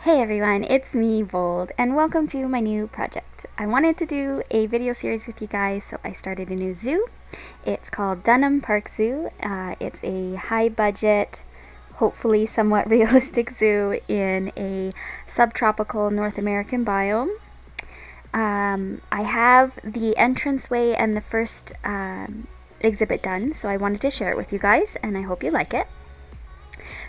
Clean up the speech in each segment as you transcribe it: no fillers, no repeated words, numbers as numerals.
Hey everyone, it's me, Vold, and welcome to my new project. I wanted to do a video series with you guys, so I started a new zoo. It's called Dunham Park Zoo. It's a high budget, hopefully somewhat realistic zoo in a subtropical North American biome. I have the entranceway and the first exhibit done, so I wanted to share it with you guys, and I hope you like it.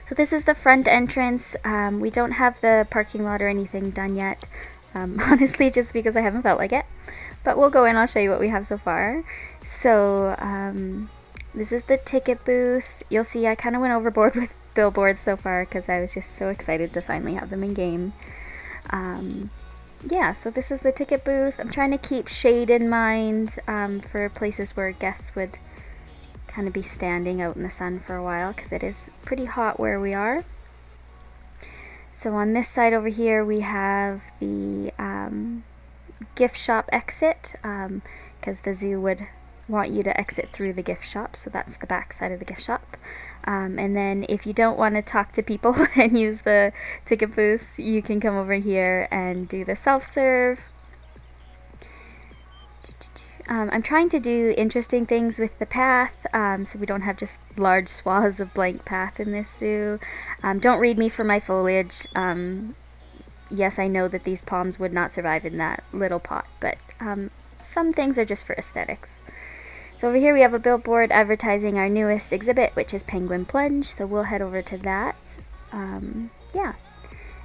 So this is the front entrance. We don't have the parking lot or anything done yet, honestly just because I haven't felt like it. But we'll go in, I'll show you what we have so far. So this is the ticket booth. You'll see I kind of went overboard with billboards so far because I was just so excited to finally have them in game. Yeah, so this is the ticket booth. I'm trying to keep shade in mind for places where guests would kind of be standing out in the sun for a while because it is pretty hot where we are. So on this side over here we have the gift shop exit because the zoo would want you to exit through the gift shop, so that's the back side of the gift shop. And then if you don't want to talk to people and use the ticket booths, you can come over here and do the self-serve. I'm trying to do interesting things with the path, so we don't have just large swaths of blank path in this zoo. Don't read me for my foliage. Yes, I know that these palms would not survive in that little pot, but some things are just for aesthetics. So over here we have a billboard advertising our newest exhibit, which is Penguin Plunge, so we'll head over to that. Yeah,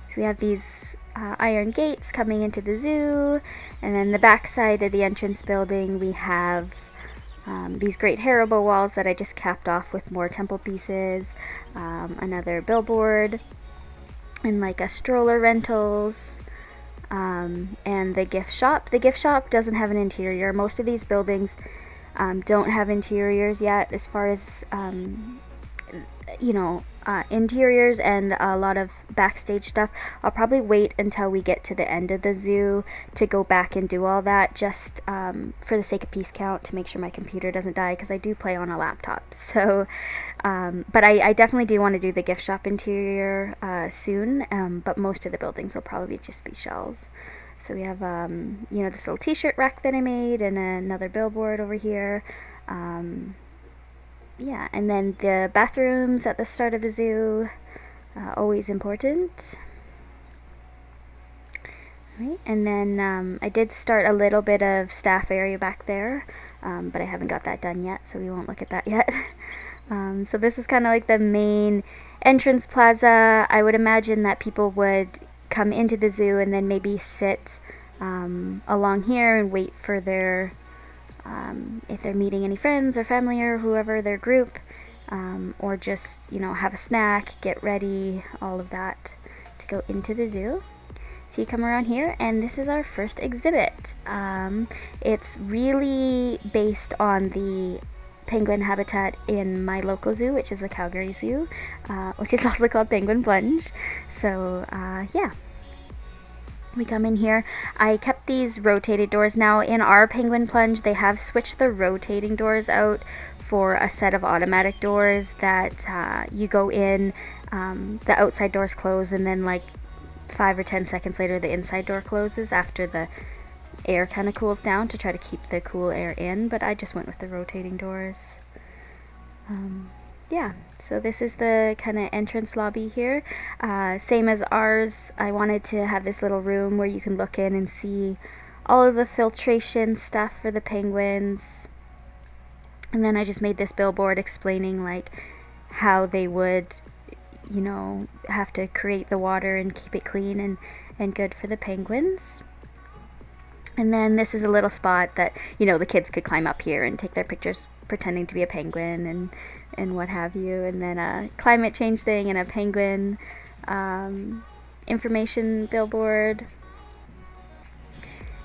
so we have these iron gates coming into the zoo, and then the back side of the entrance building we have these great Haribo walls that I just capped off with more temple pieces, another billboard, and like a stroller rentals, and the gift shop. The gift shop doesn't have an interior. Most of these buildings don't have interiors yet as far as interiors and a lot of backstage stuff. I'll probably wait until we get to the end of the zoo to go back and do all that, just for the sake of piece count, to make sure my computer doesn't die, because I do play on a laptop. So but I definitely do want to do the gift shop interior soon, but most of the buildings will probably just be shelves. So we have this little t-shirt rack that I made, and another billboard over here. Yeah, and then the bathrooms at the start of the zoo, always important. Right, and then I did start a little bit of staff area back there, but I haven't got that done yet, so we won't look at that yet. So this is kind of like the main entrance plaza. I would imagine that people would come into the zoo and then maybe sit along here and wait for their if they're meeting any friends or family or whoever, their group, or just, have a snack, get ready, all of that to go into the zoo. So you come around here, and this is our first exhibit. It's really based on the penguin habitat in my local zoo, which is the Calgary Zoo, which is also called Penguin Plunge. So yeah. We come in here. I kept these rotated doors. Now in our Penguin Plunge they have switched the rotating doors out for a set of automatic doors that you go in, the outside doors close, and then like 5 or 10 seconds later the inside door closes after the air kind of cools down, to try to keep the cool air in, but I just went with the rotating doors. Yeah, so this is the kind of entrance lobby here. Same as ours, I wanted to have this little room where you can look in and see all of the filtration stuff for the penguins. And then I just made this billboard explaining like how they would, have to create the water and keep it clean and good for the penguins. And then this is a little spot that, the kids could climb up here and take their pictures pretending to be a penguin and what have you. And then a climate change thing and a penguin information billboard.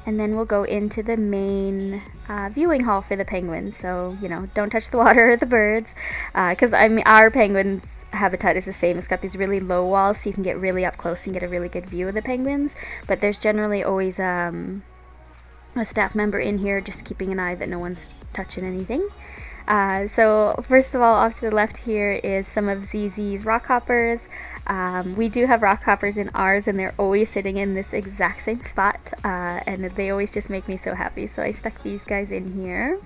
And then we'll go into the main viewing hall for the penguins. So, don't touch the water or the birds, because our penguins habitat is the same. It's got these really low walls, so you can get really up close and get a really good view of the penguins. But there's generally always a staff member in here just keeping an eye that no one's touching anything. So first of all, off to the left here is some of ZZ's rock hoppers. We do have rock hoppers in ours, and they're always sitting in this exact same spot, and they always just make me so happy. So I stuck these guys in here.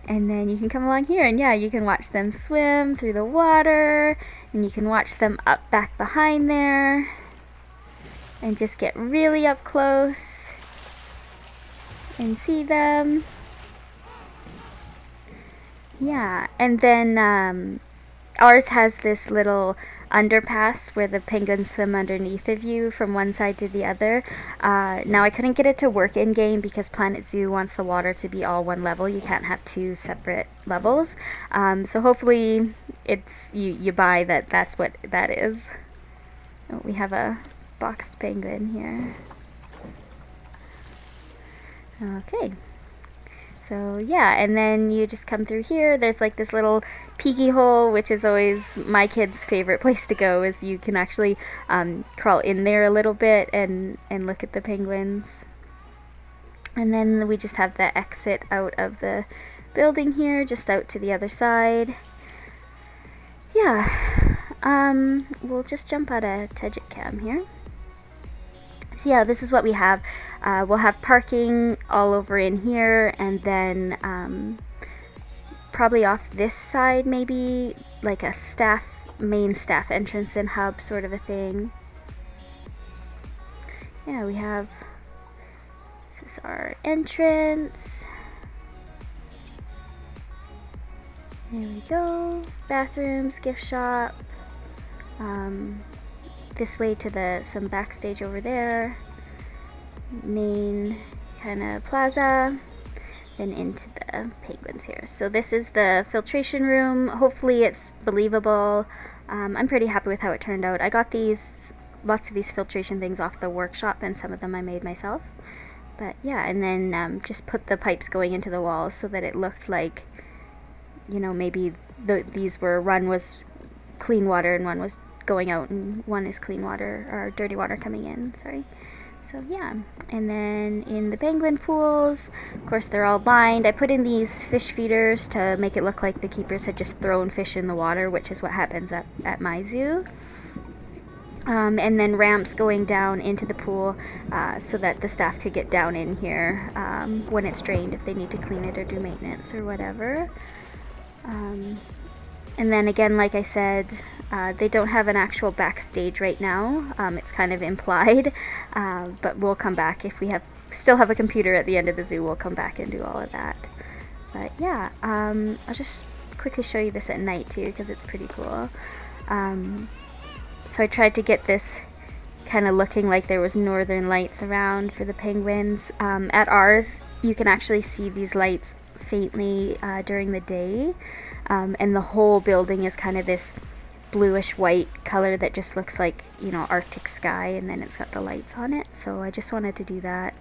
And then you can come along here, and yeah, you can watch them swim through the water, and you can watch them up back behind there, and just get really up close and see them. Yeah, and then ours has this little underpass where the penguins swim underneath of you from one side to the other. Now I couldn't get it to work in game because Planet Zoo wants the water to be all one level. You can't have two separate levels. So hopefully it's you buy that's what that is. Oh, we have a boxed penguin here. Okay. So yeah, and then you just come through here. There's like this little peeky hole, which is always my kids' favorite place to go, is you can actually crawl in there a little bit and look at the penguins. And then we just have the exit out of the building here, just out to the other side. Yeah, we'll just jump out of Tejit Cam here. So yeah, this is what we have. We'll have parking all over in here, and then probably off this side maybe like a main staff entrance and hub sort of a thing. Yeah, we have, this is our entrance. There we go. Bathrooms, gift shop. This way to some backstage over there, main kind of plaza, then into the penguins here. So this is the filtration room. Hopefully it's believable. I'm pretty happy with how it turned out. I got lots of these filtration things off the workshop, and some of them I made myself. But yeah, and then just put the pipes going into the walls so that it looked like, you know, maybe one was clean water and one was going out, and one is clean water or dirty water coming in, sorry. So yeah, and then in the penguin pools, of course they're all lined. I put in these fish feeders to make it look like the keepers had just thrown fish in the water, which is what happens at my zoo. And then ramps going down into the pool so that the staff could get down in here when it's drained, if they need to clean it or do maintenance or whatever. And then again, like I said, they don't have an actual backstage right now. It's kind of implied, but we'll come back if we still have a computer at the end of the zoo. We'll come back and do all of that. But yeah, I'll just quickly show you this at night too, because it's pretty cool. So I tried to get this kind of looking like there was northern lights around for the penguins. At ours, you can actually see these lights faintly during the day. And the whole building is kind of this bluish white color that just looks like, you know, Arctic sky, and then it's got the lights on it. So I just wanted to do that.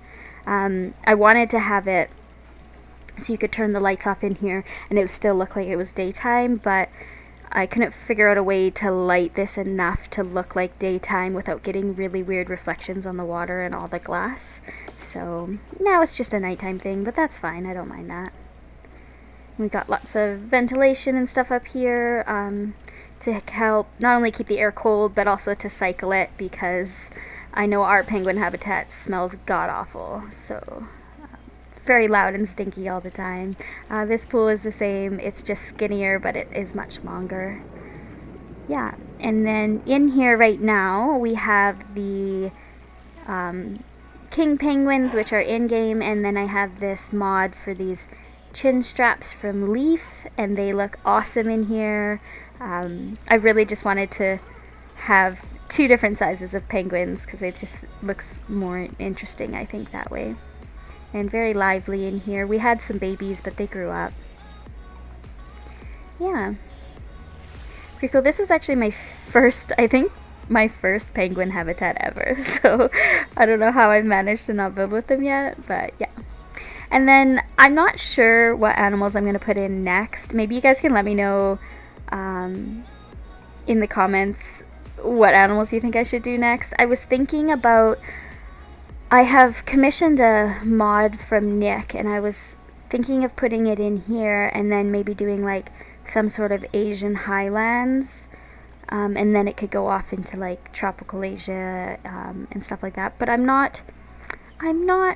I wanted to have it so you could turn the lights off in here and it would still look like it was daytime, but I couldn't figure out a way to light this enough to look like daytime without getting really weird reflections on the water and all the glass. So now it's just a nighttime thing, but that's fine. I don't mind that. We've got lots of ventilation and stuff up here to help not only keep the air cold, but also to cycle it, because I know our penguin habitat smells god-awful. So it's very loud and stinky all the time. This pool is the same. It's just skinnier, but it is much longer. Yeah, and then in here right now, we have the king penguins, which are in-game, and then I have this mod for these Chinstraps from Leaf, and they look awesome in here. I really just wanted to have two different sizes of penguins because it just looks more interesting, I think, that way. And very lively in here. We had some babies, but they grew up. Yeah. Pretty cool. This is actually my first penguin habitat ever. So I don't know how I've managed to not build with them yet, but yeah. And then I'm not sure what animals I'm going to put in next. Maybe you guys can let me know in the comments what animals you think I should do next. I was thinking about, I have commissioned a mod from Nick, and I was thinking of putting it in here and then maybe doing like some sort of Asian highlands and then it could go off into like tropical Asia and stuff like that. But I'm not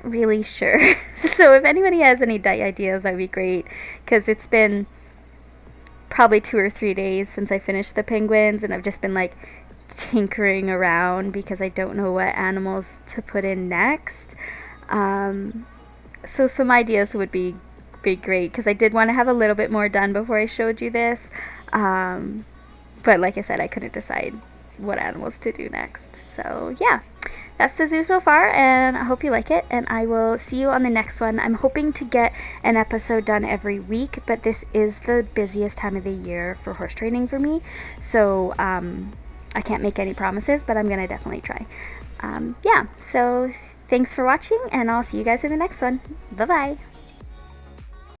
really sure. So if anybody has any dye ideas, that'd be great, because it's been probably 2 or 3 days since I finished the penguins, and I've just been like tinkering around because I don't know what animals to put in next. So some ideas would be great, because I did want to have a little bit more done before I showed you this. But like I said, I couldn't decide what animals to do next. So yeah, that's the zoo so far, and I hope you like it, and I will see you on the next one. I'm hoping to get an episode done every week, but this is the busiest time of the year for horse training for me, so I can't make any promises, but I'm gonna definitely try. Yeah, so thanks for watching, and I'll see you guys in the next one. Bye bye.